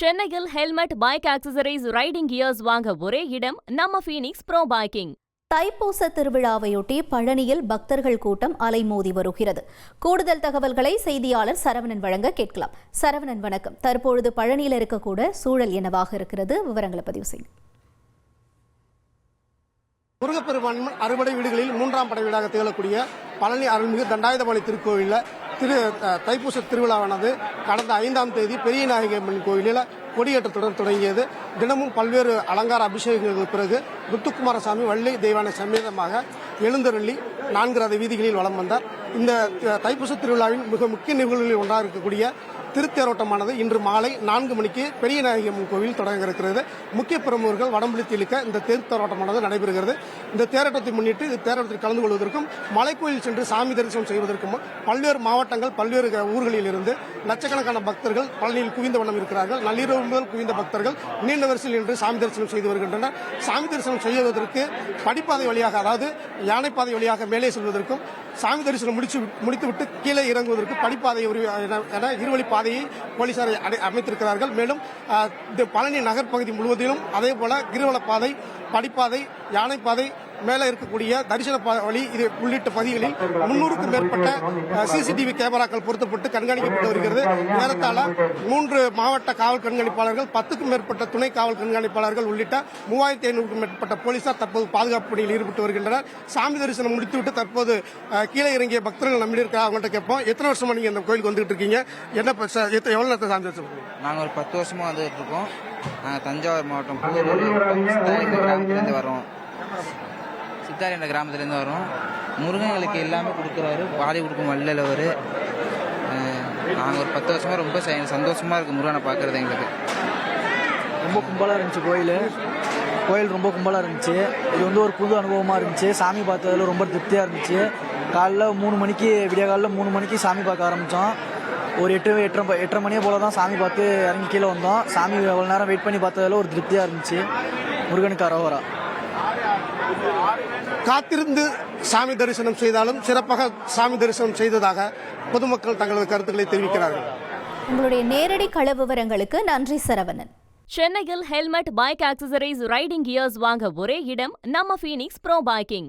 சென்னையில் helmet, bike accessories, riding gears வாங்க ஒரே இடம் நம்ம ஃபீனிக்ஸ் ப்ரோ பைக்கிங். தைப்பூச திருவிழாவையொட்டி பழனியில் பக்தர்கள் கூட்டம் அலைமோதி வருகிறது. கூடுதல் தகவல்களை செய்தியாளர் சரவணன் வழங்க கேட்கலாம். சரவணன் வணக்கம். தற்பொழுது பழனியில் இருக்கக்கூட சூழல் என்னவாக இருக்கிறது? விவரங்களை பதிவு செய்யும். முருகப்பெருமான் அறுபடை வீடுகளில் மூன்றாம் படை வீடாக திகழக்கூடிய பழனி அருள்மிகு தண்டாயுதபாணி திருக்கோயிலில் தைப்பூச திருவிழாவானது கடந்த 5ஆம் தேதி பெரிய நாயகி அம்மன் கோயிலில் கொடியேற்றத்துடன் தொடங்கியது. தினமும் பல்வேறு அலங்கார அபிஷேகங்களுக்கு பிறகு முத்துக்குமாரசாமி வள்ளி தெய்வானை சமேதமாக எழுந்தருளி 4 ரத வீதிகளில் வலம் வந்தார். இந்த தைப்பூச திருவிழாவின் மிக முக்கிய நிகழ்வுகளில் ஒன்றாக இருக்கக்கூடிய திருத்தேரோட்டமானது இன்று மாலை 4 மணிக்கு பெரிய நாயகி அம்மன் கோவில் தொடங்க இருக்கிறது. முக்கிய பிரமுகர்கள் வடம்பிடித்து இழுக்க இந்த தேரோட்டமானது நடைபெறுகிறது. இந்த தேரோட்டத்தை முன்னிட்டு தேரோட்டத்தில் கலந்து கொள்வதற்கும் மலைக்கோயில் சென்று சாமி தரிசனம் செய்வதற்கும் பல்வேறு மாவட்டங்கள், பல்வேறு ஊர்களில் இருந்து லட்சக்கணக்கான பக்தர்கள் பழனியில் குவிந்த வண்ணம் இருக்கிறார்கள். நள்ளிரவு முதல் குவிந்த பக்தர்கள் நீண்ட வரிசையில் நின்று சாமி தரிசனம் செய்து வருகின்றனர். சாமி தரிசனம் செய்வதற்கு படிப்பாதை வழியாக, அதாவது யானைப்பாதை வழியாக மேலே செல்வதற்கும் சாமி தரிசனம் முடித்துவிட்டு கீழே இறங்குவதற்கு படிப்பாதை என இருவழி பாதையை போலீசார் அமைத்திருக்கிறார்கள். மேலும் பழனி நகர் பகுதி முழுவதிலும் அதே போல கிரிவல பாதை, படிப்பாதை, யானைப்பாதை, மேலே இருக்கக்கூடிய தரிசன வழி இது உள்ளிட்ட பகுதிகளில் 300க்கும் மேற்பட்ட சிசிடிவி கேமராக்கள் பொருத்தப்பட்டு கண்காணிக்கப்பட்டு வருகிறது. ஏறத்தாழ 3 மாவட்ட காவல் கண்காணிப்பாளர்கள், 10க்கும் மேற்பட்ட துணை காவல் கண்காணிப்பாளர்கள் உள்ளிட்ட 3500க்கும் மேற்பட்ட போலீசார் தற்போது பாதுகாப்பு பணியில் ஈடுபட்டு வருகின்றனர். சாமி தரிசனம் முடித்துவிட்டு தற்போது கீழே இறங்கிய பக்தர்கள் நம்மிடம் இருக்கிற அவங்கள்ட்ட கேட்போம், எத்தனை வருஷமா நீங்க இந்த கோயிலுக்கு வந்துட்டு இருக்கீங்க? எவ்வளவு நேரத்தை சாமி தரிசனம்? நாங்கள் ஒரு 10 வருஷமா வந்துட்டு இருக்கோம். நாங்கள் தஞ்சாவூர் மாவட்டம் கிராமத்திலேருந்து வரோம். சித்தாரி என்ற கிராமத்திலேருந்து வரோம். முருகங்களுக்கு எல்லாமே கொடுக்குறாரு, பாதி கொடுக்கும் வள்ளல் அவர். நாங்கள் ஒரு 10 வருஷமா ரொம்ப சந்தோஷமா இருக்கு முருகனை பார்க்கறது. எங்களுக்கு ரொம்ப கும்பலாக இருந்துச்சு கோயில் ரொம்ப கும்பலாக இருந்துச்சு. இது வந்து ஒரு புது அனுபவமாக இருந்துச்சு. சாமி பார்த்ததுல ரொம்ப திருப்தியாக இருந்துச்சு. காலைல 3 மணிக்கு, விடிய காலையில் 3 மணிக்கு சாமி பார்க்க ஆரம்பித்தோம். ஒரு 8:30 மணியை போல தான் சாமி பார்த்து இறங்கி கீழே வந்தோம். சாமி எவ்வளோ நேரம் வெயிட் பண்ணி பார்த்ததில் ஒரு திருப்தியாக இருந்துச்சு. முருகனுக்கு அரோகரா. காத்திருந்து சாமி தரிசனம் செய்தாலும் சிறப்பாக சாமி தரிசனம் செய்ததாக பொதுமக்கள் தங்களது கருத்துக்களை தெரிவிக்கிறார்கள். உங்களுடைய நேரடி கள விவரங்களுக்கு நன்றி சரவணன். சென்னையில் helmet, bike accessories, riding gears வாங்க ஒரே இடம் நம்ம ஃபீனிக்ஸ் ப்ரோ பைக்கிங்.